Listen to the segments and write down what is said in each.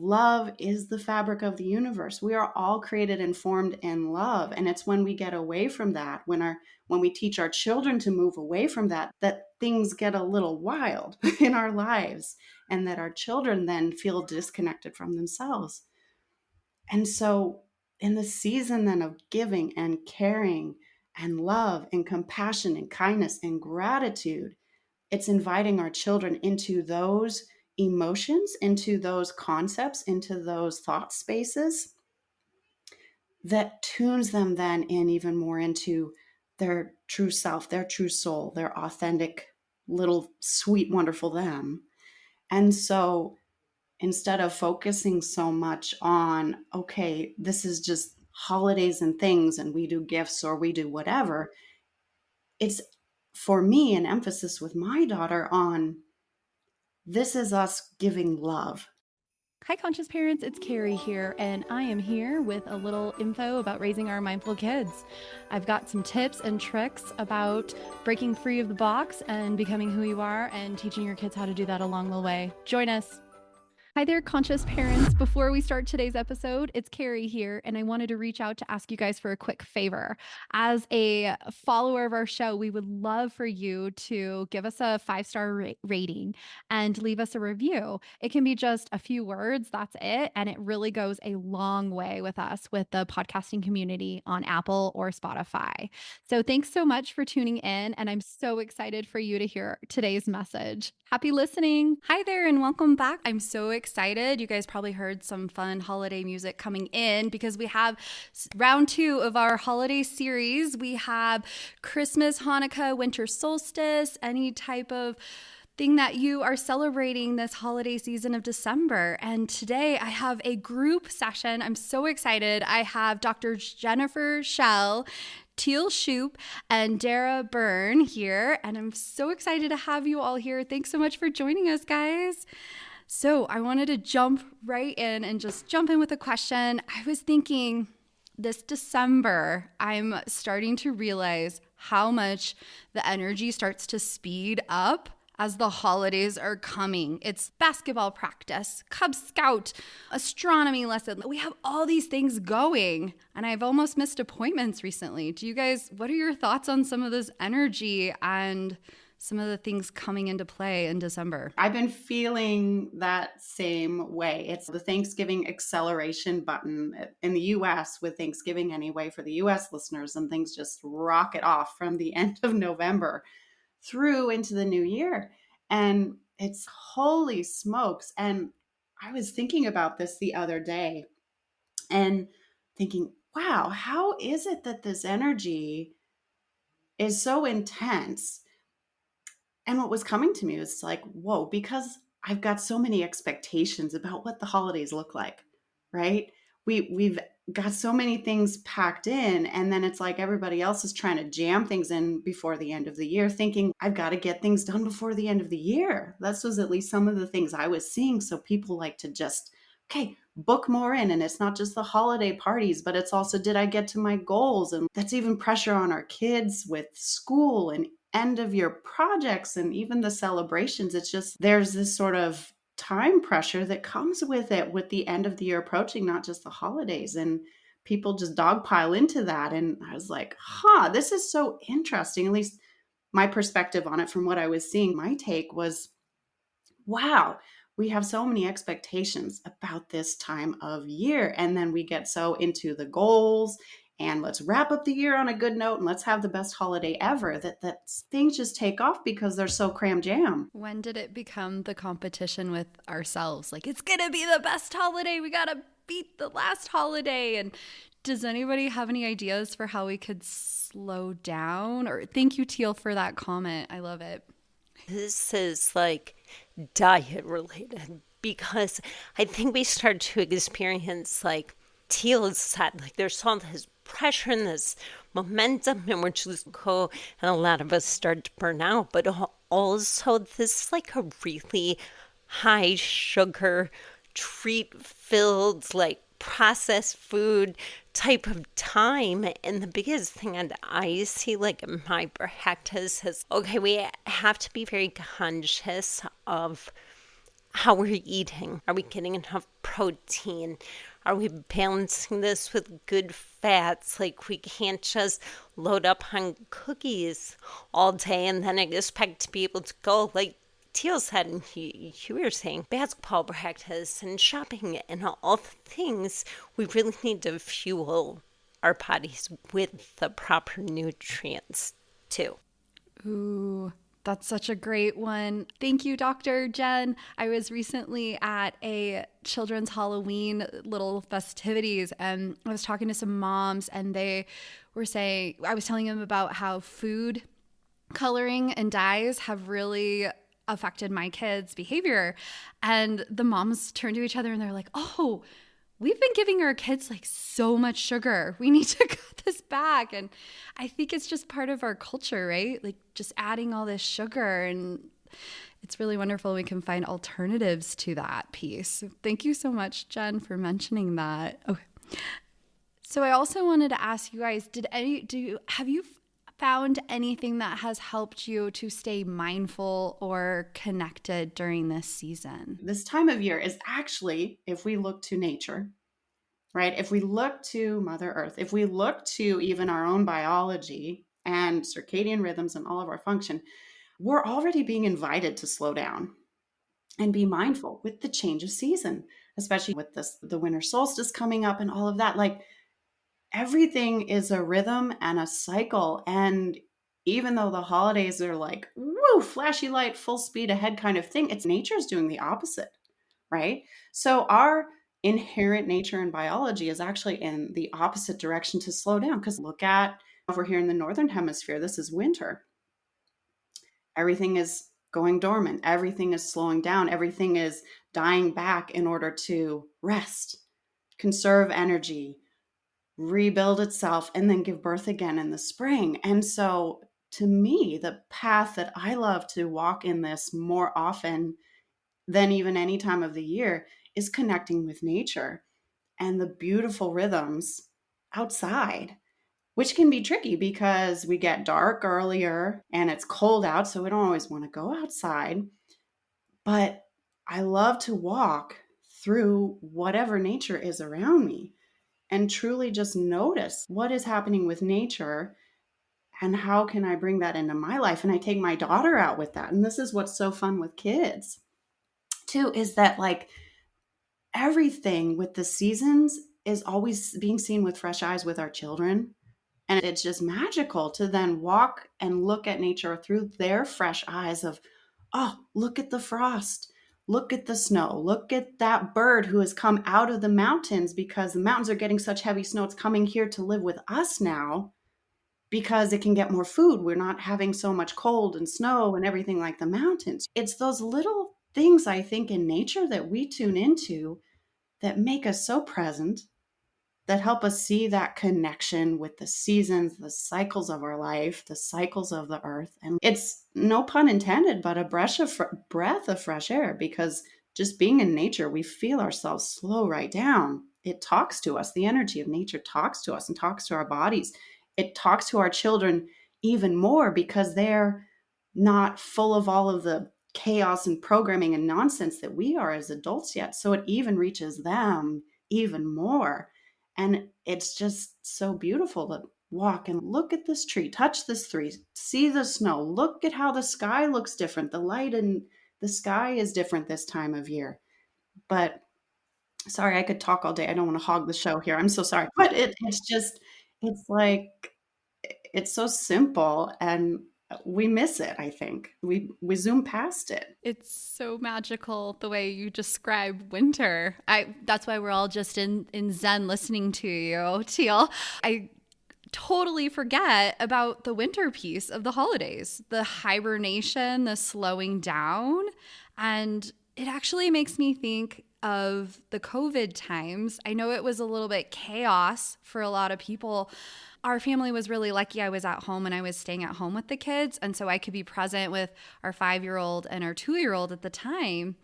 love is the fabric of the universe. We are all created and formed in love. And it's when we get away from that, when we teach our children to move away from that, that things get a little wild in our lives, and that our children then feel disconnected from themselves. And so in the season then of giving and caring and love and compassion and kindness and gratitude, it's inviting our children into those emotions, into those concepts, into those thought spaces that tunes them then in even more into their true self, their true soul, their authentic little sweet, wonderful them. And so instead of focusing so much on, okay, this is just holidays and things and we do gifts or we do whatever, it's for me an emphasis with my daughter on this is us giving love. Hi, Conscious Parents. It's Carrie here, and I am here with a little info about raising our mindful kids. I've got some tips and tricks about breaking free of the box and becoming who you are and teaching your kids how to do that along the way. Join us. Hi there, Conscious Parents. Before we start today's episode, it's Carrie here, and I wanted to reach out to ask you guys for a quick favor. As a follower of our show, we would love for you to give us a 5-star rating and leave us a review. It can be just a few words, that's it, and it really goes a long way with us, with the podcasting community on Apple or Spotify. So thanks so much for tuning in, and I'm so excited for you to hear today's message. Happy listening. Hi there, and welcome back. I'm so excited. You guys probably heard some fun holiday music coming in because we have round 2 of our holiday series. We have Christmas, Hanukkah, Winter Solstice, any type of thing that you are celebrating this holiday season of December. And today I have a group session. I'm so excited. I have Dr. Jennifer Schell, Teal Shoop, and Darragh Byrne here. And I'm so excited to have you all here. Thanks so much for joining us, guys. So I wanted to jump right in and just jump in with a question. I was thinking this December, I'm starting to realize how much the energy starts to speed up as the holidays are coming. It's basketball practice, Cub Scout, astronomy lesson. We have all these things going, and I've almost missed appointments recently. Do you guys, what are your thoughts on some of this energy and some of the things coming into play in December? I've been feeling that same way. It's the Thanksgiving acceleration button in the US, with Thanksgiving anyway for the US listeners, and things just rocket off from the end of November through into the new year. And it's holy smokes. And I was thinking about this the other day and thinking, wow, how is it that this energy is so intense? And what was coming to me was like, whoa, because I've got so many expectations about what the holidays look like, right? We've got so many things packed in, and then it's like everybody else is trying to jam things in before the end of the year, thinking I've got to get things done before the end of the year. This was at least some of the things I was seeing. So people like to just, okay, book more in. And it's not just the holiday parties, but it's also, did I get to my goals? And that's even pressure on our kids with school and end of year projects and even the celebrations. It's just, there's this sort of time pressure that comes with it, with the end of the year approaching, not just the holidays. And people just dogpile into that. And I was like, this is so interesting. At least my perspective on it from what I was seeing, my take was, wow, we have so many expectations about this time of year. And then we get so into the goals and let's wrap up the year on a good note and let's have the best holiday ever, that things just take off because they're so cram jam. When did it become the competition with ourselves? Like, it's going to be the best holiday. We got to beat the last holiday. And does anybody have any ideas for how we could slow down? Or thank you, Teal, for that comment. I love it. This is like diet related, because I think we start to experience, like Teal said, like there's all this pressure and this momentum, and we're just and a lot of us start to burn out. But also this is like a really high sugar, treat filled, like processed food type of time. And the biggest thing that I see, like in my practice, is okay, we have to be very conscious of how we're eating. Are we getting enough protein? Are we balancing this with good fats? Like, we can't just load up on cookies all day and then expect to be able to go, like Teal said, and you were saying, basketball practice and shopping and all the things. We really need to fuel our bodies with the proper nutrients too. Ooh, that's such a great one. Thank you, Dr. Jen. I was recently at a children's Halloween little festivities, and I was talking to some moms, and they were saying, I was telling them about how food coloring and dyes have really affected my kids' behavior. And the moms turned to each other and they're like, oh, we've been giving our kids like so much sugar. We need to cut this back. And I think it's just part of our culture, right? Like just adding all this sugar, and it's really wonderful we can find alternatives to that piece. Thank you so much, Jen, for mentioning that. Okay. So I also wanted to ask you guys, have you found anything that has helped you to stay mindful or connected during this season? This time of year is actually, if we look to nature, right? If we look to Mother Earth, if we look to even our own biology and circadian rhythms and all of our function, we're already being invited to slow down and be mindful with the change of season, especially with the winter solstice coming up and all of that. Like, everything is a rhythm and a cycle. And even though the holidays are like, woo, flashy light, full speed ahead kind of thing, it's nature's doing the opposite, right? So our inherent nature and biology is actually in the opposite direction, to slow down. Because look at over here in the Northern Hemisphere, this is winter. Everything is going dormant. Everything is slowing down. Everything is dying back in order to rest, conserve energy, rebuild itself, and then give birth again in the spring. And so to me, the path that I love to walk in this more often than even any time of the year is connecting with nature and the beautiful rhythms outside, which can be tricky because we get dark earlier and it's cold out, so we don't always want to go outside. But I love to walk through whatever nature is around me and truly just notice what is happening with nature and how can I bring that into my life. And I take my daughter out with that. And this is what's so fun with kids too, is that like everything with the seasons is always being seen with fresh eyes with our children. And it's just magical to then walk and look at nature through their fresh eyes of, oh, look at the frost. Look at the snow. Look at that bird who has come out of the mountains because the mountains are getting such heavy snow. It's coming here to live with us now because it can get more food. We're not having so much cold and snow and everything like the mountains. It's those little things, I think, in nature that we tune into that make us so present, that help us see that connection with the seasons, the cycles of our life, the cycles of the earth. And it's, no pun intended, but a breath of fresh air, because just being in nature, we feel ourselves slow right down. It talks to us. The energy of nature talks to us and talks to our bodies. It talks to our children even more because they're not full of all of the chaos and programming and nonsense that we are as adults yet. So it even reaches them even more. And it's just so beautiful to walk and look at this tree, touch this tree, see the snow, look at how the sky looks different. The light in the sky is different this time of year. But sorry, I could talk all day. I don't want to hog the show here. I'm so sorry. But it's like, it's so simple and we miss it, I think. We zoom past it. It's so magical the way you describe winter. That's why we're all just in Zen listening to you, Teal. I totally forget about the winter piece of the holidays, the hibernation, the slowing down. And it actually makes me think of the COVID times. I know it was a little bit chaos for a lot of people. Our family was really lucky. I was at home and I was staying at home with the kids. And so I could be present with our 5-year-old and our 2-year-old at the time.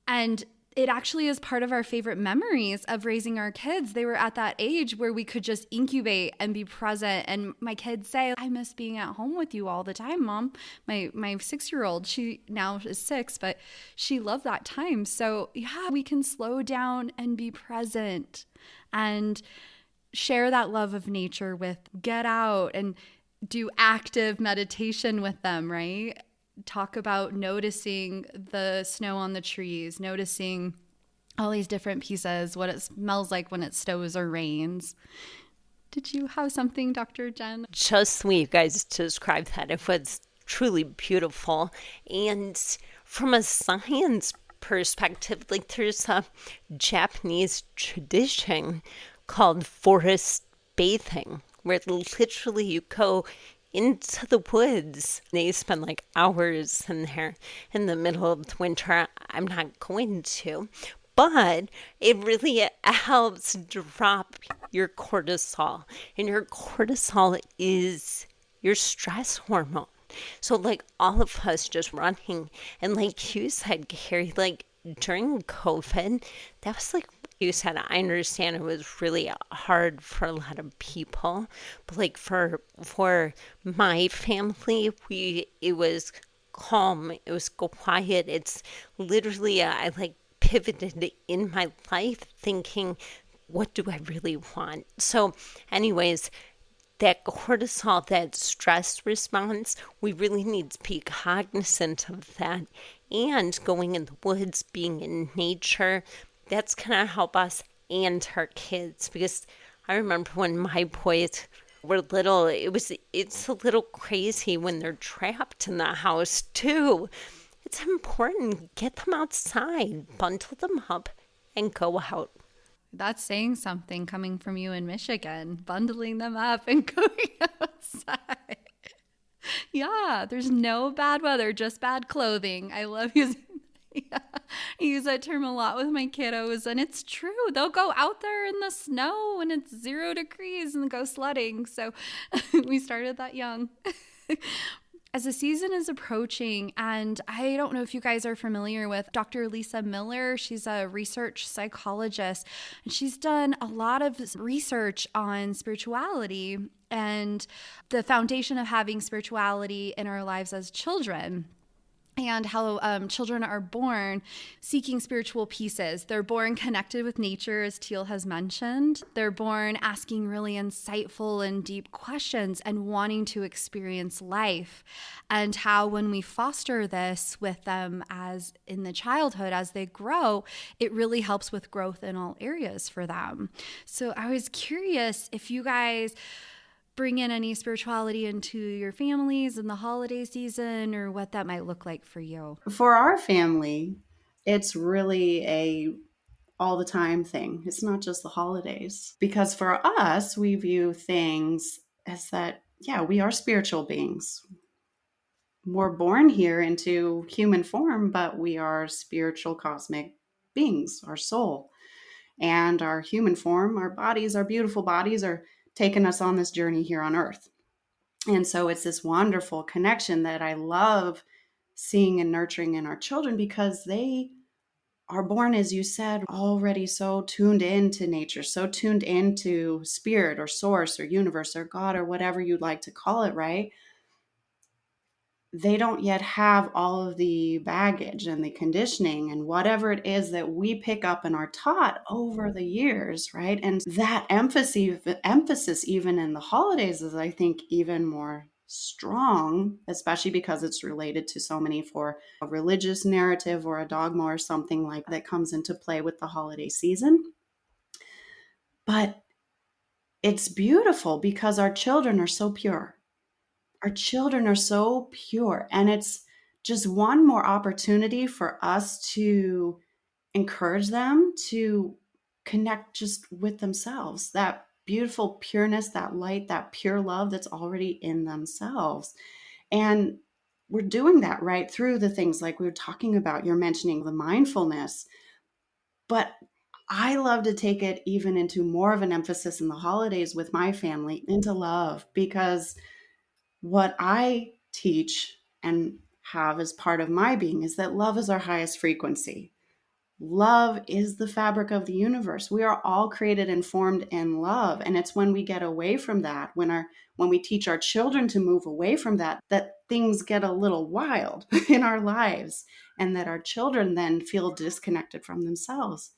And it actually is part of our favorite memories of raising our kids. They were at that age where we could just incubate and be present. And my kids say, I miss being at home with you all the time, Mom. My 6-year-old, she now is 6, but she loved that time. So yeah, we can slow down and be present and share that love of nature with, get out and do active meditation with them, right? Talk about noticing the snow on the trees, noticing all these different pieces, what it smells like when it snows or rains. Did you have something, Dr. Jen? Just the way you guys described that, it was truly beautiful. And from a science perspective, like there's a Japanese tradition called forest bathing, where literally you go into the woods. They spend like hours in there in the middle of the winter. I'm not going to, but it really helps drop your cortisol. And your cortisol is your stress hormone. So like all of us just running, and like you said, Carrie, like during COVID, that was like you said, I understand it was really hard for a lot of people, but like for my family, it was calm, it was quiet. It's literally I like pivoted in my life thinking, what do I really want? So, anyways, that cortisol, that stress response, we really need to be cognizant of that. And going in the woods, being in nature, that's going to help us and our kids. Because I remember when my boys were little, it's a little crazy when they're trapped in the house too. It's important. Get them outside, bundle them up, and go out. That's saying something coming from you in Michigan, bundling them up and going outside. Yeah, there's no bad weather, just bad clothing. I love using yeah, I use that term a lot with my kiddos, and it's true. They'll go out there in the snow when it's 0 degrees and go sledding. So we started that young. As the season is approaching, and I don't know if you guys are familiar with Dr. Lisa Miller. She's a research psychologist, and she's done a lot of research on spirituality and the foundation of having spirituality in our lives as children. And how children are born seeking spiritual pieces. They're born connected with nature, as Teal has mentioned. They're born asking really insightful and deep questions and wanting to experience life. And how when we foster this with them as in the childhood, as they grow, it really helps with growth in all areas for them. So I was curious if you guys bring in any spirituality into your families in the holiday season, or what that might look like for you. For our family, it's really a all the time thing. It's not just the holidays. Because for us, we view things as that, yeah, we are spiritual beings. We're born here into human form, but we are spiritual cosmic beings, our soul. And our human form, our bodies, our beautiful bodies are taking us on this journey here on earth. And so it's this wonderful connection that I love seeing and nurturing in our children, because they are born, as you said, already so tuned into nature, so tuned into spirit or source or universe or God or whatever you'd like to call it, right? They don't yet have all of the baggage and the conditioning and whatever it is that we pick up and are taught over the years, right? And that emphasis even in the holidays is, I think, even more strong, especially because it's related to so many for a religious narrative or a dogma or something like that comes into play with the holiday season. But it's beautiful because our children are so pure. Our children are so pure, and it's just one more opportunity for us to encourage them to connect just with themselves, that beautiful pureness, that light, that pure love that's already in themselves. And we're doing that right through the things like we were talking about. You're mentioning the mindfulness, but I love to take it even into more of an emphasis in the holidays with my family, into love, because what I teach and have as part of my being is that love is our highest frequency. love is the fabric of the universe. We are all created and formed in love. And it's when we get away from that, when we teach our children to move away from that, that things get a little wild in our lives, and that our children then feel disconnected from themselves.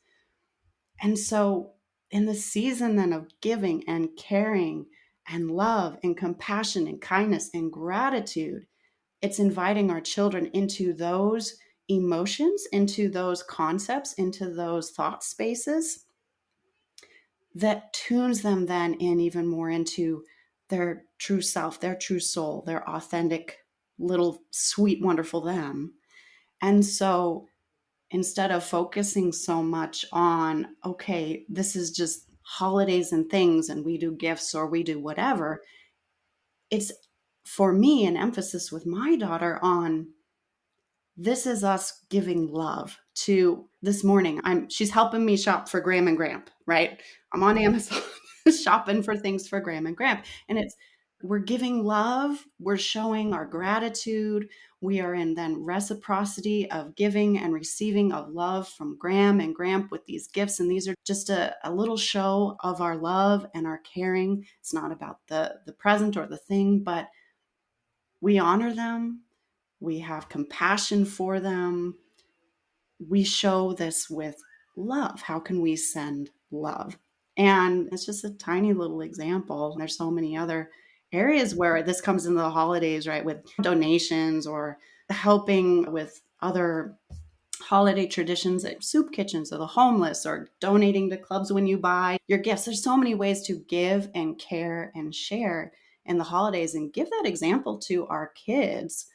And so in the season then of giving and caring and love and compassion and kindness and gratitude, it's inviting our children into those emotions, into those concepts, into those thought spaces that tunes them then in even more into their true self, their true soul, their authentic little sweet, wonderful them. And so instead of focusing so much on, okay, this is just holidays and things and we do gifts or we do whatever, it's for me an emphasis with my daughter on, this is us giving love to this morning. She's helping me shop for Graham and Gramp, right? I'm on Amazon shopping for things for Graham and Gramp. And we're giving love, we're showing our gratitude. We are in then reciprocity of giving and receiving of love from Graham and Gramp with these gifts. And these are just a little show of our love and our caring. It's not about the present or the thing, but we honor them. We have compassion for them. We show this with love. How can we send love? And it's just a tiny little example. There's so many other areas where this comes into the holidays, right? With donations or helping with other holiday traditions at soup kitchens or the homeless, or donating to clubs when you buy your gifts. There's so many ways to give and care and share in the holidays, and give that example to our kids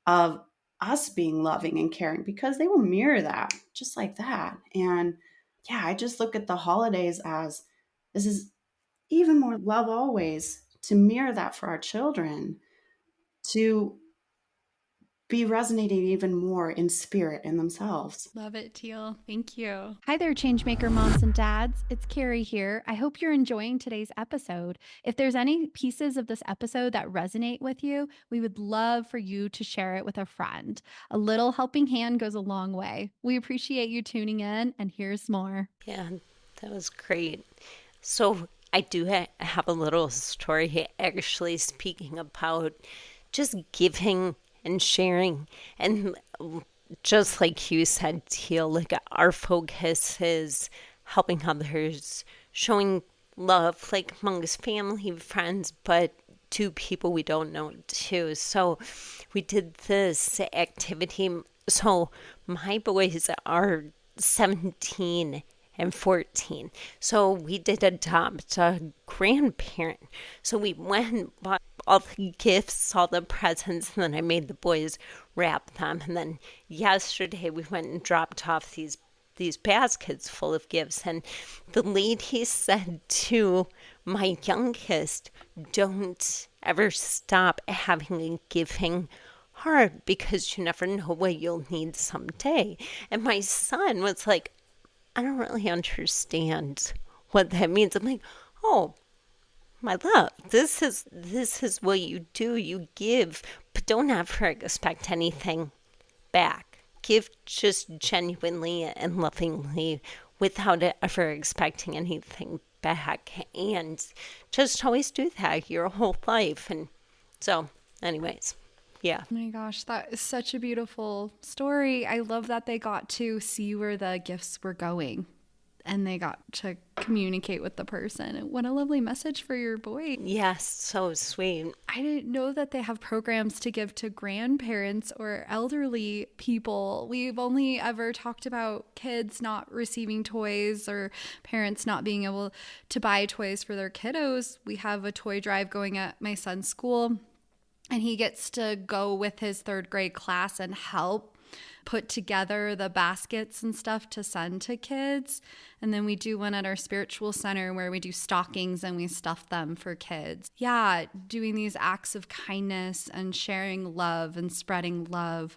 of us being loving and caring, because they will mirror that just like that. And yeah, I just look at the holidays as, this is even more love always, to mirror that for our children, to be resonating even more in spirit in themselves. Love it, Teal. Thank you. Hi there, Changemaker moms and dads. It's Carrie here. I hope you're enjoying today's episode. If there's any pieces of this episode that resonate with you, we would love for you to share it with a friend. A little helping hand goes a long way. We appreciate you tuning in, and here's more. Yeah, that was great. So I do have a little story actually speaking about just giving and sharing. And just like you said, Teal, like our focus is helping others, showing love, like amongst family, friends, but to people we don't know too. So we did this activity. So my boys are 17 and 14. So we did adopt a grandparent. So we went and bought all the gifts, all the presents, and then I made the boys wrap them. And then yesterday we went and dropped off these baskets full of gifts. And the lady said to my youngest, don't ever stop having a giving heart, because you never know what you'll need someday. And my son was like, I don't really understand what that means. I'm like, oh, my love, this is what you do. You give, but don't ever expect anything back. Give just genuinely and lovingly without ever expecting anything back. And just always do that your whole life. And so, anyways, yeah. Oh my gosh, that is such a beautiful story. I love that they got to see where the gifts were going and they got to communicate with the person. What a lovely message for your boy. Yes, so sweet. I didn't know that they have programs to give to grandparents or elderly people. We've only ever talked about kids not receiving toys or parents not being able to buy toys for their kiddos. We have a toy drive going at my son's school, and he gets to go with his third grade class and help put together the baskets and stuff to send to kids. And then we do one at our spiritual center where we do stockings and we stuff them for kids. Yeah, doing these acts of kindness and sharing love and spreading love.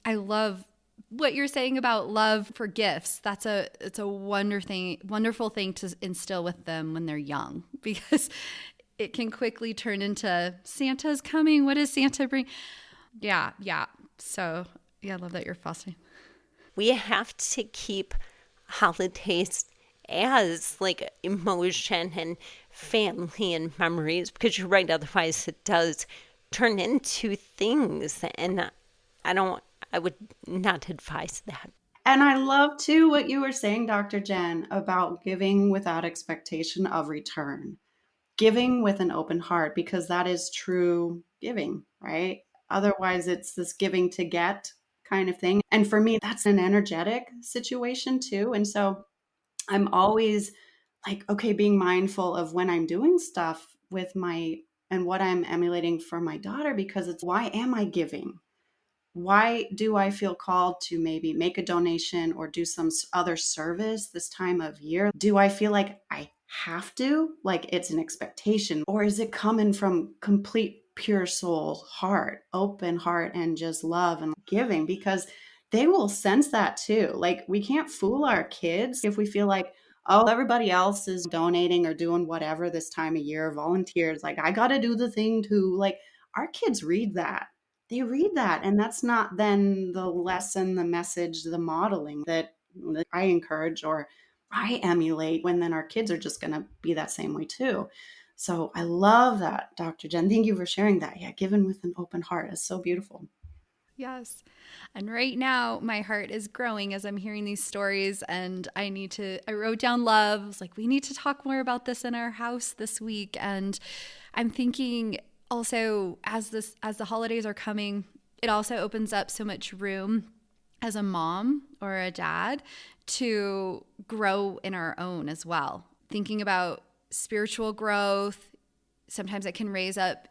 I love what you're saying about love for gifts. It's a wonderful thing to instill with them when they're young, because it can quickly turn into Santa's coming. What does Santa bring? Yeah. So, yeah, I love that you're fostering. we have to keep holidays as like emotion and family and memories, because you're right, otherwise it does turn into things, and I would not advise that. And I love too what you were saying, Dr. Jen, about giving without expectation of return, giving with an open heart, because that is true giving, right? Otherwise, it's this giving to get kind of thing. And for me, that's an energetic situation too. And so I'm always like, okay, being mindful of when I'm doing stuff with my and what I'm emulating for my daughter, because it's why am I giving? Why do I feel called to maybe make a donation or do some other service this time of year? Do I feel like I have to, like it's an expectation, or is it coming from complete pure soul heart, open heart, and just love and giving? Because they will sense that too. Like we can't fool our kids if we feel like, oh, everybody else is donating or doing whatever this time of year, volunteers, like I got to do the thing too. Like our kids read that, they read that, and that's not then the lesson, the message, the modeling that I encourage or I emulate, when then our kids are just going to be that same way too. So I love that, Dr. Jen. Thank you for sharing that. Yeah, given with an open heart is so beautiful. Yes. And right now, my heart is growing as I'm hearing these stories. And I wrote down love. I was like, we need to talk more about this in our house this week. And I'm thinking also, as the holidays are coming, it also opens up so much room as a mom or a dad to grow in our own as well. Thinking about spiritual growth, sometimes it can raise up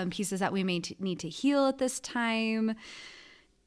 pieces that we may need to heal at this time.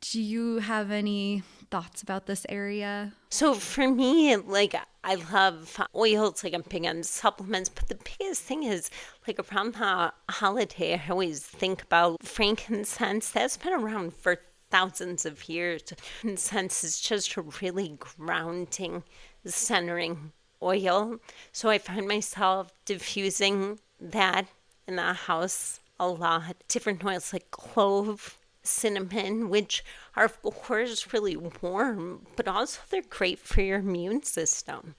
Do you have any thoughts about this area? So for me, like I love oils, like I'm big on supplements, but the biggest thing is like around the holiday, I always think about frankincense. That's been around for thousands of years. Frankincense is just a really grounding, centering oil. So I find myself diffusing that in the house a lot. Different oils like clove, cinnamon, which are of course really warm, but also they're great for your immune system.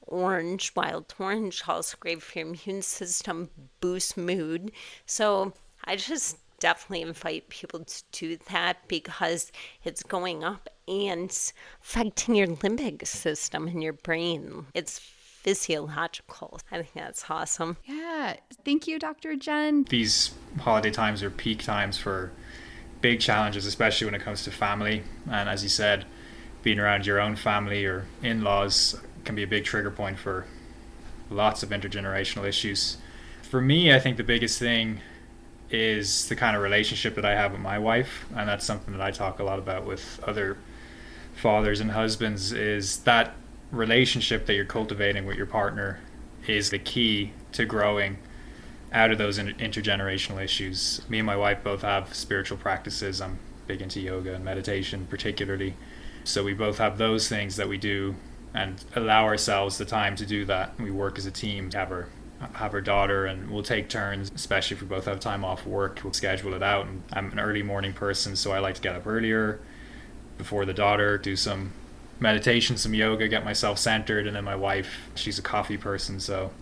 Orange, wild orange, also great for your immune system, boost mood. So I just definitely invite people to do that, because it's going up and affecting your limbic system in your brain. It's physiological. I think that's awesome. Yeah. Thank you, Dr. Jen. These holiday times are peak times for big challenges, especially when it comes to family. And as you said, being around your own family or in-laws can be a big trigger point for lots of intergenerational issues. For me, I think the biggest thing is the kind of relationship that I have with my wife, and that's something that I talk a lot about with other fathers and husbands, is that relationship that you're cultivating with your partner is the key to growing out of those intergenerational issues. Me and my wife both have spiritual practices. I'm big into yoga and meditation particularly. So we both have those things that we do and allow ourselves the time to do that. We work as a team, have our daughter, and we'll take turns, especially if we both have time off work. We'll schedule it out. And I'm an early morning person, so I like to get up earlier before the daughter, do some meditation, some yoga, get myself centered. And then my wife, she's a coffee person, so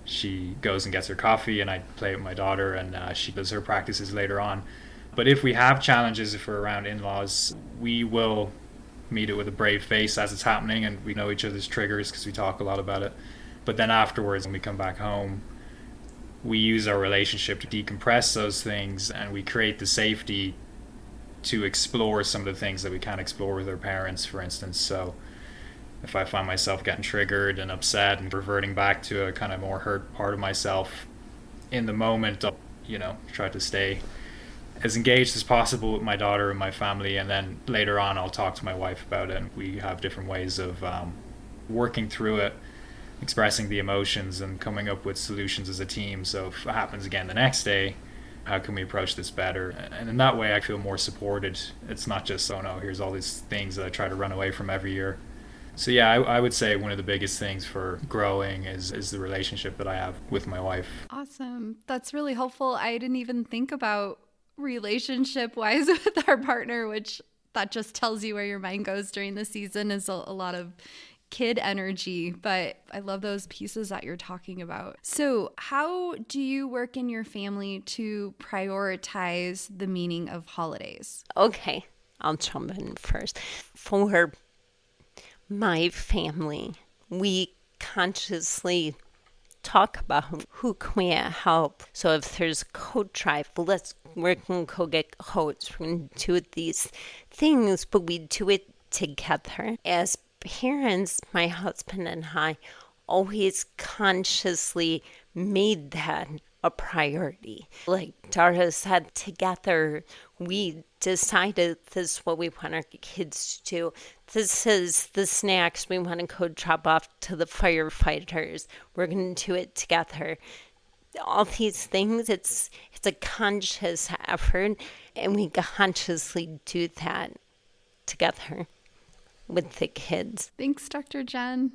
she goes and gets her coffee, and I play with my daughter, and she does her practices later on. But if we have challenges, if we're around in-laws, we will meet it with a brave face as it's happening, and we know each other's triggers because we talk a lot about it. But then afterwards, when we come back home, we use our relationship to decompress those things, and we create the safety to explore some of the things that we can't explore with our parents, for instance. So if I find myself getting triggered and upset and reverting back to a kind of more hurt part of myself in the moment, I'll, try to stay as engaged as possible with my daughter and my family. And then later on, I'll talk to my wife about it. And we have different ways of working through it, expressing the emotions and coming up with solutions as a team. So if it happens again the next day, how can we approach this better? And in that way, I feel more supported. It's not just, oh no, here's all these things that I try to run away from every year. So yeah, I would say one of the biggest things for growing is the relationship that I have with my wife. Awesome. That's really helpful. I didn't even think about relationship-wise with our partner, which that just tells you where your mind goes during the season is a lot of kid energy, but I love those pieces that you're talking about. So how do you work in your family to prioritize the meaning of holidays? Okay, I'll jump in first. For my family, we consciously talk about who can we help. So if there's a coat drive, we're going to go get coats. We're going to do these things, but we do it together. As parents, my husband and I always consciously made that a priority. Like Darragh said, together we decided this is what we want our kids to do. This is the snacks we want to go drop off to the firefighters. We're going to do it together. All these things, it's a conscious effort, and we consciously do that together with the kids. Thanks, Dr. Jen.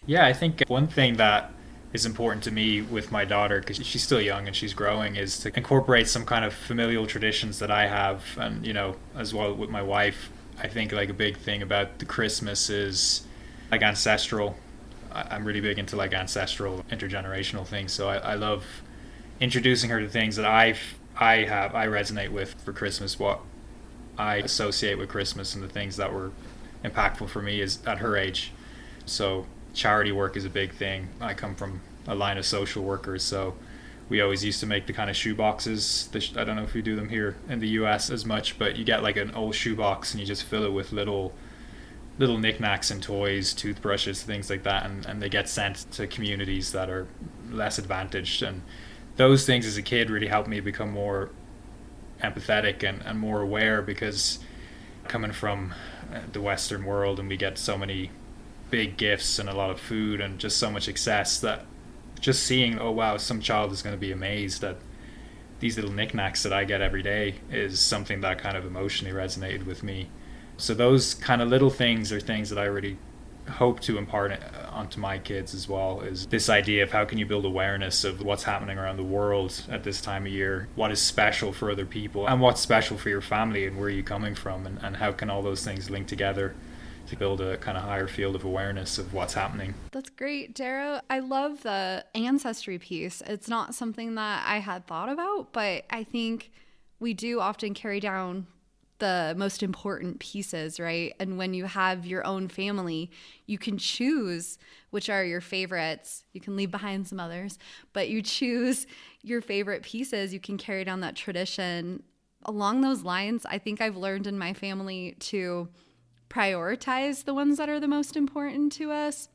Yeah, I think one thing that is important to me with my daughter, because she's still young and she's growing, is to incorporate some kind of familial traditions that I have, and as well with my wife. I think like a big thing about the Christmas is like ancestral. I'm really big into like ancestral intergenerational things, so I love introducing her to things that I resonate with for Christmas, what I associate with Christmas, and the things that were impactful for me is at her age. So charity work is a big thing. I come from a line of social workers, so we always used to make the kind of shoe boxes. I don't know if we do them here in the US as much, but you get like an old shoe box and you just fill it with little knickknacks and toys, toothbrushes, things like that, and they get sent to communities that are less advantaged. And those things as a kid really helped me become more empathetic and more aware, because coming from the Western world, and we get so many big gifts and a lot of food and just so much excess, that just seeing, oh wow, some child is going to be amazed at these little knickknacks that I get every day, is something that kind of emotionally resonated with me. So those kind of little things are things that I really hope to impart onto my kids as well, is this idea of how can you build awareness of what's happening around the world at this time of year, what is special for other people, and what's special for your family, and where are you coming from, and how can all those things link together to build a kind of higher field of awareness of what's happening. That's great, Darragh. I love the ancestry piece. It's not something that I had thought about, but I think we do often carry down the most important pieces, right? And when you have your own family, you can choose which are your favorites. You can leave behind some others, but you choose your favorite pieces. You can carry down that tradition. Along those lines, I think I've learned in my family to prioritize the ones that are the most important to us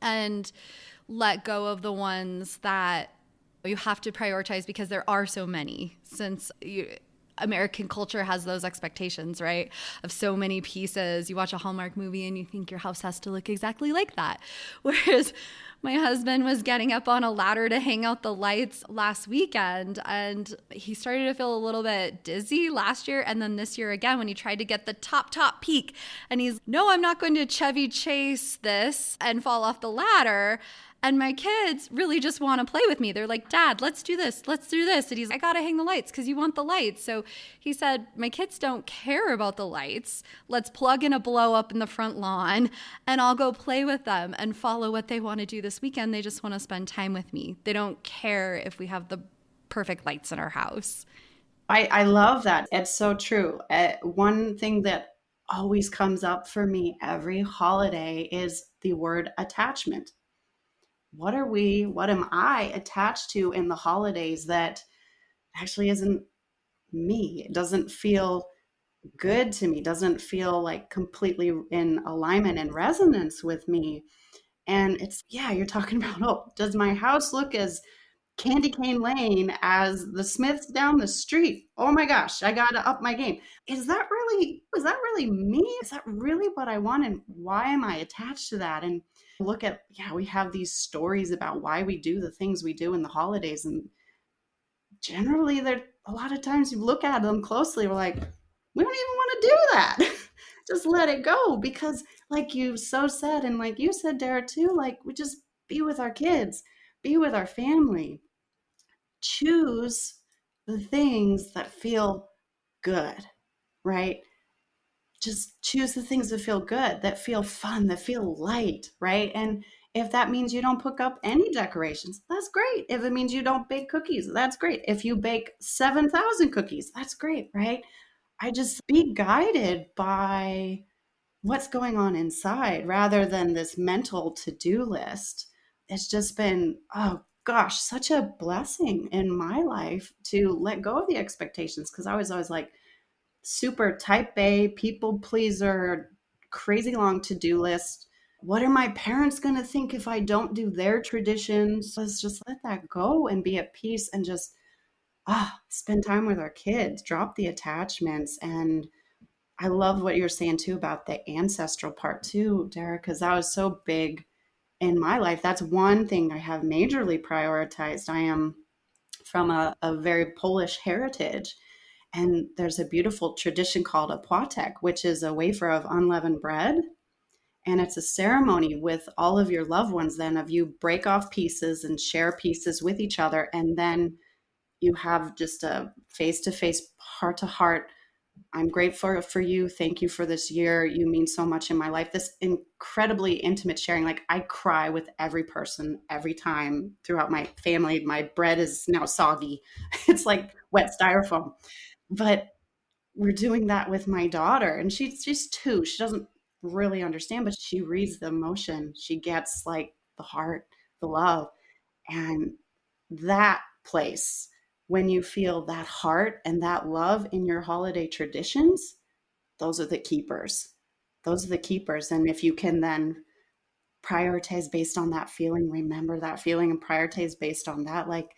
and let go of the ones that you have to prioritize because there are so many, since American culture has those expectations, right? Of so many pieces. You watch a Hallmark movie and you think your house has to look exactly like that. Whereas my husband was getting up on a ladder to hang out the lights last weekend, and he started to feel a little bit dizzy last year, and then this year again when he tried to get the top peak, and he's, no, I'm not going to Chevy Chase this and fall off the ladder. And my kids really just want to play with me. They're like, Dad, let's do this. Let's do this. And he's like, I got to hang the lights because you want the lights. So he said, my kids don't care about the lights. Let's plug in a blow up in the front lawn and I'll go play with them and follow what they want to do this weekend. They just want to spend time with me. They don't care if we have the perfect lights in our house. I love that. It's so true. One thing that always comes up for me every holiday is the word attachment. What am I attached to in the holidays that actually isn't me? It doesn't feel good to me, doesn't feel like completely in alignment and resonance with me. And it's, yeah, you're talking about, oh, does my house look as Candy Cane Lane as the Smiths down the street? Oh my gosh, I gotta up my game. Is that really me? Is that really what I want? And why am I attached to that? And look at, we have these stories about why we do the things we do in the holidays. And generally there, a lot of times you look at them closely, we're like, we don't even want to do that. Just let it go. Because like you so said, and like you said, Darragh, too, like we just be with our kids, be with our family, choose the things that feel good, right? just choose the things that feel good, that feel fun, that feel light, right? And if that means you don't put up any decorations, that's great. If it means you don't bake cookies, that's great. If you bake 7,000 cookies, that's great, right? I just be guided by what's going on inside rather than this mental to-do list. It's just been, oh gosh, such a blessing in my life to let go of the expectations, because I was always like super type A, people pleaser, crazy long to-do list. What are my parents going to think if I don't do their traditions? Let's just let that go and be at peace and just spend time with our kids, drop the attachments. And I love what you're saying too about the ancestral part too, Darragh, because that was so big in my life. That's one thing I have majorly prioritized. I am from a very Polish heritage, and there's a beautiful tradition called a płatek, which is a wafer of unleavened bread. And it's a ceremony with all of your loved ones then of you break off pieces and share pieces with each other. And then you have just a face-to-face, heart-to-heart, I'm grateful for you. Thank you for this year. You mean so much in my life. This incredibly intimate sharing. Like, I cry with every person every time throughout my family. My bread is now soggy. It's like wet styrofoam. But we're doing that with my daughter, and she's 2. She doesn't really understand, but she reads the emotion. She gets like the heart, the love. And that place, when you feel that heart and that love in your holiday traditions, those are the keepers. Those are the keepers. And if you can then prioritize based on that feeling, remember that feeling and prioritize based on that, like,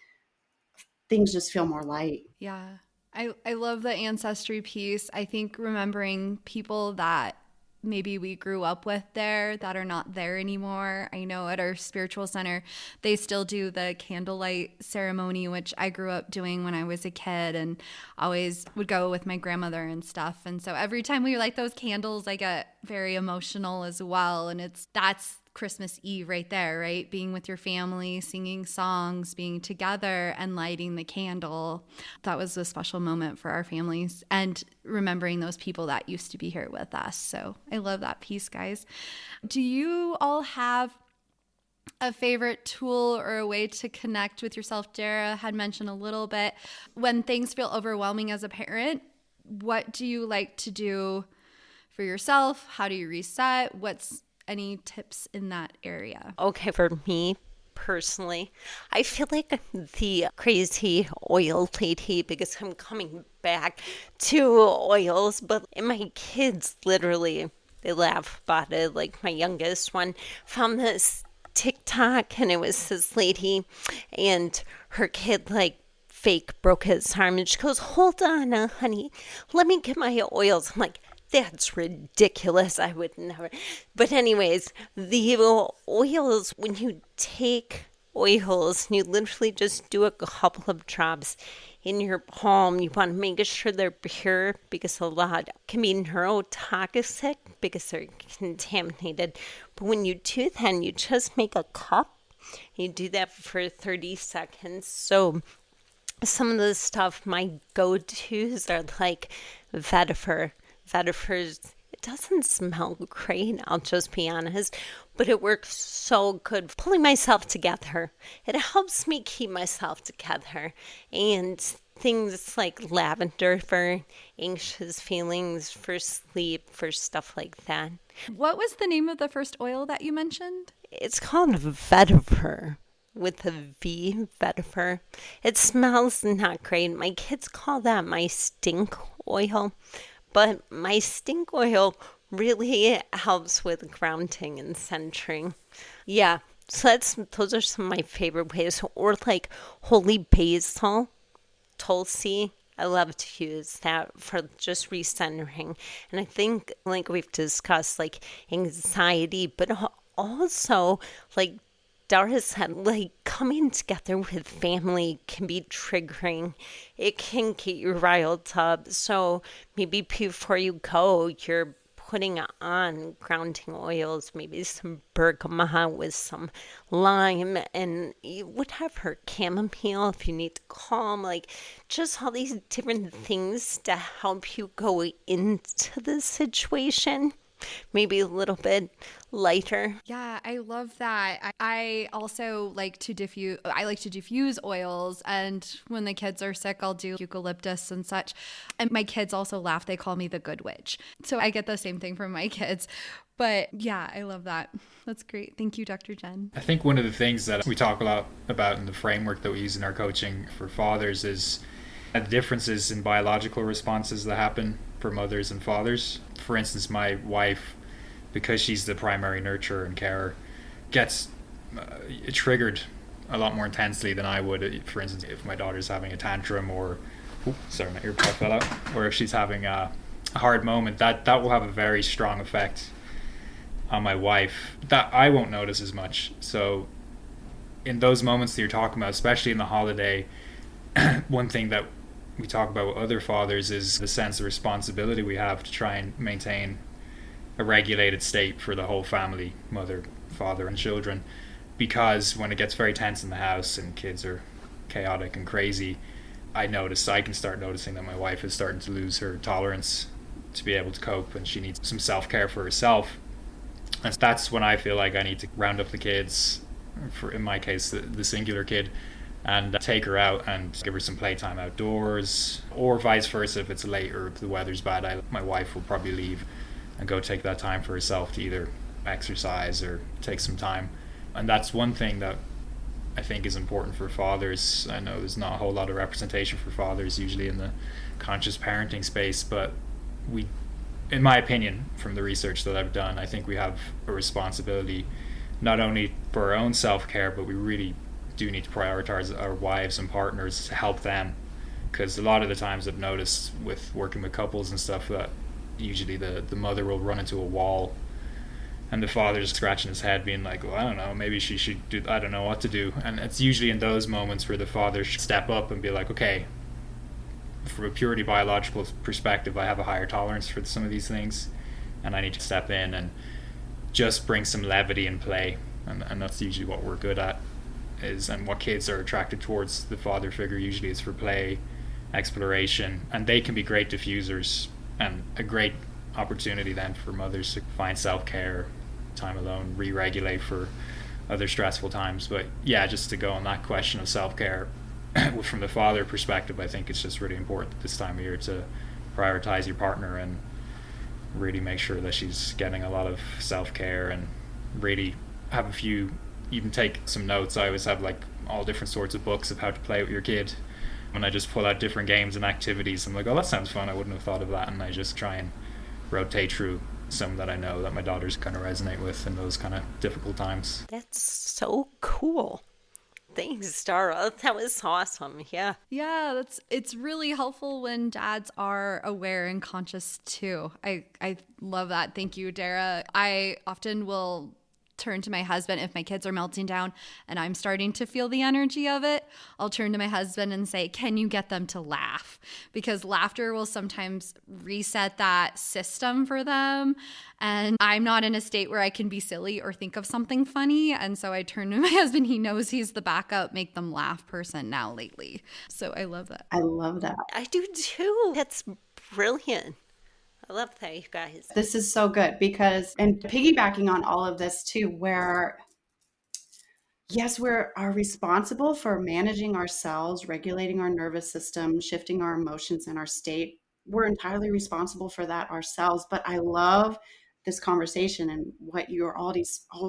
things just feel more light. Yeah. I love the ancestry piece. I think remembering people that maybe we grew up with there that are not there anymore. I know at our spiritual center, they still do the candlelight ceremony, which I grew up doing when I was a kid and always would go with my grandmother and stuff. And so every time we light those candles, I get very emotional as well. And that's Christmas Eve right there, right? Being with your family, singing songs, being together and lighting the candle. That was a special moment for our families and remembering those people that used to be here with us. So I love that piece, guys. Do you all have a favorite tool or a way to connect with yourself? Darragh had mentioned a little bit. When things feel overwhelming as a parent, what do you like to do for yourself? How do you reset? What's any tips in that area? Okay, for me personally, I feel like the crazy oil lady, because I'm coming back to oils, but my kids literally, they laugh about it. Like, my youngest one found this TikTok, and it was this lady, and her kid like fake broke his arm, and she goes, "Hold on, honey, let me get my oils." I'm like, that's ridiculous. I would never. But anyways, the oils, when you take oils and you literally just do a couple of drops in your palm, you want to make sure they're pure, because a lot can be neurotoxic because they're contaminated. But when you do that, you just make a cup. You do that for 30 seconds. So some of the stuff, my go-tos are like vetiver. Vetiver, it doesn't smell great, I'll just be honest, but it works so good pulling myself together. It helps me keep myself together. And things like lavender for anxious feelings, for sleep, for stuff like that. What was the name of the first oil that you mentioned? It's called vetiver. With a V, vetiver. It smells not great. My kids call that my stink oil. But my stink oil really helps with grounding and centering. Yeah, so those are some of my favorite ways. Or like holy basil, tulsi. I love to use that for just recentering. And I think, like we've discussed, like anxiety, but also like Darragh said, like, coming together with family can be triggering. It can get you riled up. So maybe before you go, you're putting on grounding oils, maybe some bergamot with some lime and whatever, chamomile if you need to calm, like just all these different things to help you go into the situation maybe a little bit lighter. Yeah, I love that. I also like to diffuse oils, and when the kids are sick, I'll do eucalyptus and such. And my kids also laugh. They call me the good witch. So I get the same thing from my kids. But yeah, I love that. That's great. Thank you, Dr. Jen. I think one of the things that we talk a lot about in the framework that we use in our coaching for fathers is the differences in biological responses that happen for mothers and fathers. For instance, my wife, because she's the primary nurturer and carer, gets triggered a lot more intensely than I would. For instance, if my daughter's having a tantrum or, sorry, my earplug fell out, or if she's having a hard moment, that will have a very strong effect on my wife that I won't notice as much. So in those moments that you're talking about, especially in the holiday, one thing that we talk about with other fathers is the sense of responsibility we have to try and maintain a regulated state for the whole family, mother, father, and children. Because when it gets very tense in the house and kids are chaotic and crazy, I can start noticing that my wife is starting to lose her tolerance to be able to cope, and she needs some self-care for herself. And that's when I feel like I need to round up the kids, in my case, the singular kid, and take her out and give her some playtime outdoors, or vice versa. If it's late or if the weather's bad, my wife will probably leave and go take that time for herself to either exercise or take some time. And that's one thing that I think is important for fathers. I know there's not a whole lot of representation for fathers usually in the conscious parenting space, but we, in my opinion, from the research that I've done, I think we have a responsibility not only for our own self-care, but we really do need to prioritize our wives and partners to help them. Because a lot of the times I've noticed with working with couples and stuff that usually the mother will run into a wall and the father's scratching his head being like, well, I don't know, maybe she should do, I don't know what to do. And it's usually in those moments where the father should step up and be like, okay, from a purely biological perspective, I have a higher tolerance for some of these things and I need to step in and just bring some levity and play. And that's usually what we're good at, and what kids are attracted towards the father figure usually is for play, exploration, and they can be great diffusers and a great opportunity then for mothers to find self-care, time alone, re-regulate for other stressful times. But yeah, just to go on that question of self-care from the father perspective, I think it's just really important this time of year to prioritize your partner and really make sure that she's getting a lot of self-care, and really have a few, even take some notes. I always have like all different sorts of books of how to play with your kid, and I just pull out different games and activities. I'm like, oh, that sounds fun, I wouldn't have thought of that, and I just try and rotate through some that I know that my daughters kind of resonate with in those kind of difficult times. That's so cool. Thanks, Darragh. That was awesome. Yeah. Yeah, it's really helpful when dads are aware and conscious too. I love that. Thank you, Darragh. I often will turn to my husband if my kids are melting down and I'm starting to feel the energy of it. I'll turn to my husband and say, can you get them to laugh? Because laughter will sometimes reset that system for them. And I'm not in a state where I can be silly or think of something funny. And so I turn to my husband. He knows he's the backup, make them laugh person now lately. So I love that. I love that. I do too. That's brilliant. I love that, you guys. This is so good because, and piggybacking on all of this too, where yes, we are responsible for managing ourselves, regulating our nervous system, shifting our emotions and our state. We're entirely responsible for that ourselves. But I love this conversation and what you're all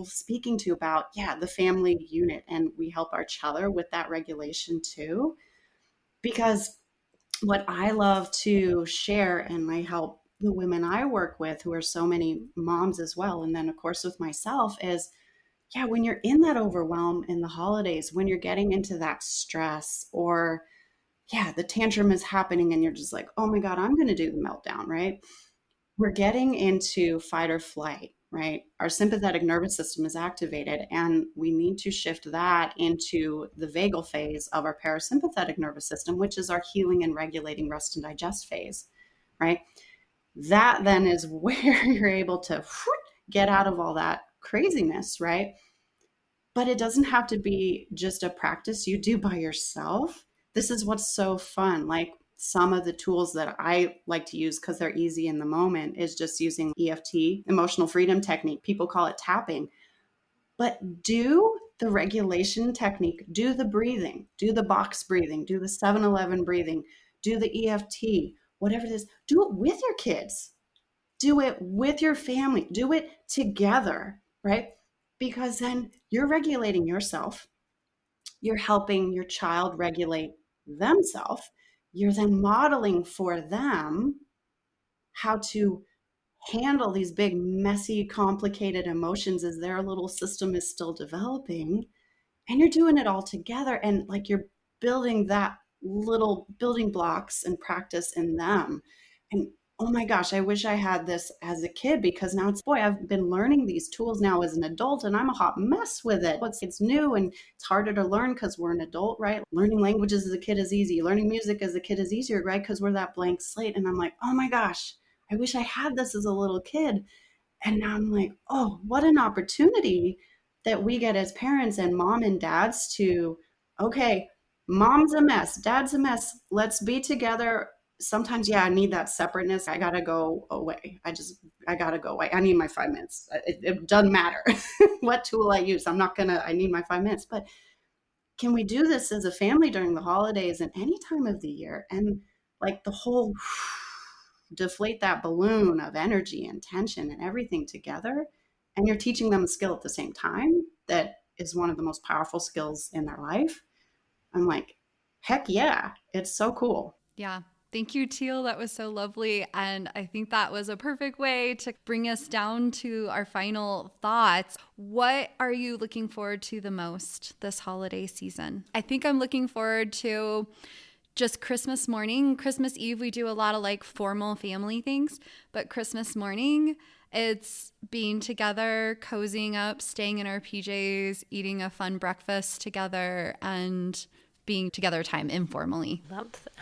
speaking to about, the family unit, and we help each other with that regulation too. Because what I love to share, and I help the women I work with, who are so many moms as well, and then of course with myself, is when you're in that overwhelm in the holidays, when you're getting into that stress, or the tantrum is happening and you're just like, oh my God, I'm going to do the meltdown, right? We're getting into fight or flight, right? Our sympathetic nervous system is activated, and we need to shift that into the vagal phase of our parasympathetic nervous system, which is our healing and regulating rest and digest phase, right? that then is where you're able to get out of all that craziness, right? But it doesn't have to be just a practice you do by yourself. This is what's so fun. Like some of the tools that I like to use because they're easy in the moment is just using EFT, emotional freedom technique. People call it tapping. But do the regulation technique, do the breathing, do the box breathing, do the 7-Eleven breathing, do the EFT, whatever it is, do it with your kids, do it with your family, do it together, right? Because then you're regulating yourself, you're helping your child regulate themselves, you're then modeling for them how to handle these big, messy, complicated emotions as their little system is still developing. And you're doing it all together. And like you're building that little building blocks and practice in them. And oh my gosh, I wish I had this as a kid, because now boy, I've been learning these tools now as an adult and I'm a hot mess with it. It's new and it's harder to learn because we're an adult, right? Learning languages as a kid is easy. Learning music as a kid is easier, right? Because we're that blank slate. And I'm like, oh my gosh, I wish I had this as a little kid. And now I'm like, oh, what an opportunity that we get as parents and mom and dads to, okay, mom's a mess, dad's a mess. Let's be together. Sometimes, yeah, I need that separateness. I got to go away. I got to go away. I need my 5 minutes. It doesn't matter what tool I use. I need my 5 minutes. But can we do this as a family during the holidays and any time of the year? And like the whole deflate that balloon of energy and tension and everything together. And you're teaching them a skill at the same time that is one of the most powerful skills in their life. I'm like, heck yeah, it's so cool. Yeah. Thank you, Teal. That was so lovely. And I think that was a perfect way to bring us down to our final thoughts. What are you looking forward to the most this holiday season? I think I'm looking forward to just Christmas morning. Christmas Eve, we do a lot of like formal family things, but Christmas morning, it's being together, cozying up, staying in our PJs, eating a fun breakfast together, and being together time informally. Love that.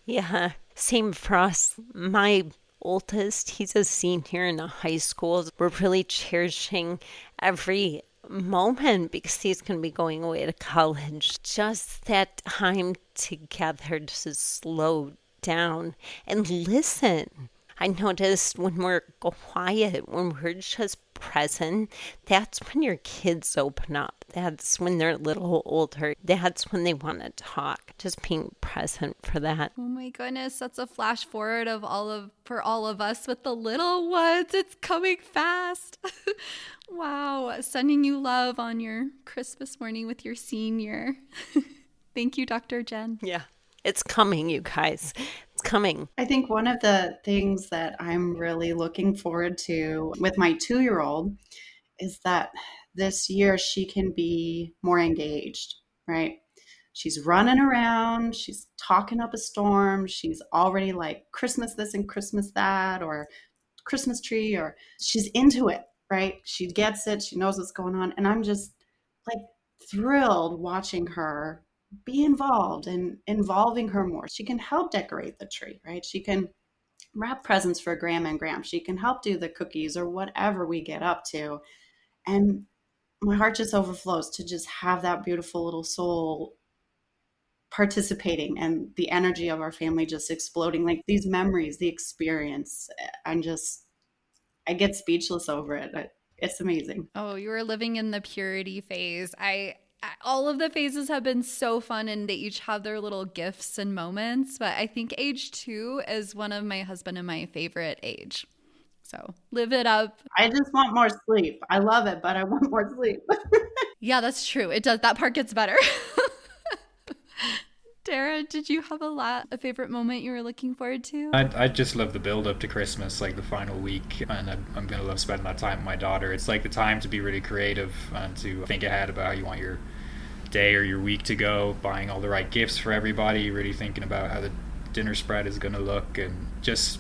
Yeah, same for us. My oldest, he's a senior in a high school. We're really cherishing every moment because he's going to be going away to college. Just that time together to slow down and listen. I noticed when we're quiet, when we're just present, that's when your kids open up. That's when they're a little older. That's when they want to talk. Just being present for that. Oh my goodness, that's a flash forward for all of us with the little ones. It's coming fast. Wow, sending you love on your Christmas morning with your senior. Thank you, Dr. Jen. Yeah, it's coming, you guys. It's coming. I think one of the things that I'm really looking forward to with my 2-year-old is that this year she can be more engaged, right? She's running around, she's talking up a storm, she's already like Christmas this and Christmas that, or Christmas tree, or she's into it, right? She gets it, she knows what's going on. And I'm just like thrilled watching her be involved and involving her more. She can help decorate the tree, right? She can wrap presents for Grandma and Gram. She can help do the cookies or whatever we get up to. And my heart just overflows to just have that beautiful little soul participating and the energy of our family just exploding, like these memories, the experience. I get speechless over it. It's amazing. Oh, you are living in the purity phase. All of the phases have been so fun and they each have their little gifts and moments. But I think age 2 is one of my husband and my favorite age. So live it up. I just want more sleep. I love it, but I want more sleep. Yeah, that's true. It does. That part gets better. Darragh, did you have a favorite moment you were looking forward to? I just love the build up to Christmas, like the final week, and I'm going to love spending that time with my daughter. It's like the time to be really creative and to think ahead about how you want your day or your week to go, buying all the right gifts for everybody, really thinking about how the dinner spread is going to look, and just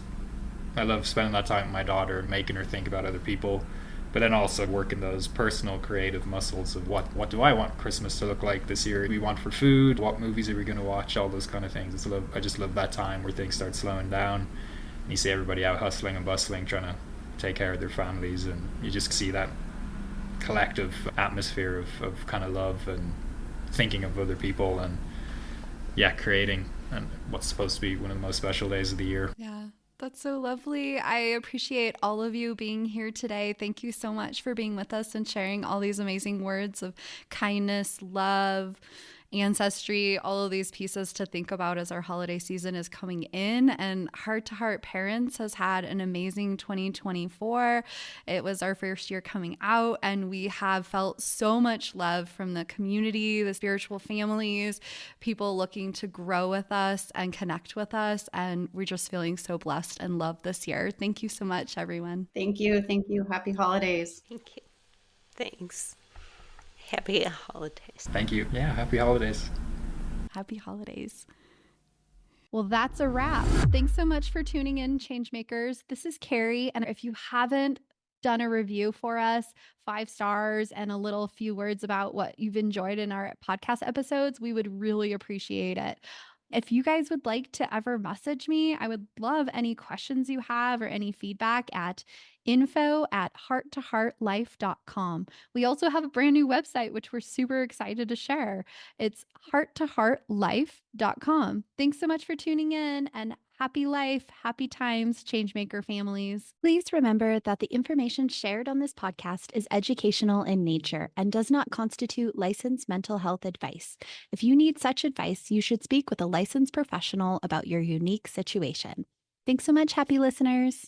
I love spending that time with my daughter and making her think about other people, but then also working those personal creative muscles of what do I want Christmas to look like this year, we want for food, what movies are we going to watch, all those kind of things. I just love that time where things start slowing down You see everybody out hustling and bustling, trying to take care of their families, and you just see that collective atmosphere of kind of love and thinking of other people, and creating and what's supposed to be one of the most special days of the year. Yeah. That's so lovely. I appreciate all of you being here today. Thank you so much for being with us and sharing all these amazing words of kindness, love, ancestry, all of these pieces to think about as our holiday season is coming in. And Heart to Heart Parents has had an amazing 2024. It was our first year coming out, and we have felt so much love from the community, the spiritual families, people looking to grow with us and connect with us. And we're just feeling so blessed and loved this year. Thank you so much, everyone. Thank you. Thank you. Happy holidays. Thank you. Thanks. Happy holidays. Thank you. Yeah, happy holidays. Happy holidays. Well, that's a wrap. Thanks so much for tuning in, Changemakers. This is Carrie. And if you haven't done a review for us, 5 stars and a little few words about what you've enjoyed in our podcast episodes, we would really appreciate it. If you guys would like to ever message me, I would love any questions you have or any feedback at info@hearttoheartlife.com. We also have a brand new website, which we're super excited to share. It's hearttoheartlife.com. Thanks so much for tuning in, and happy life, happy times, Changemaker families. Please remember that the information shared on this podcast is educational in nature and does not constitute licensed mental health advice. If you need such advice, you should speak with a licensed professional about your unique situation. Thanks so much, happy listeners.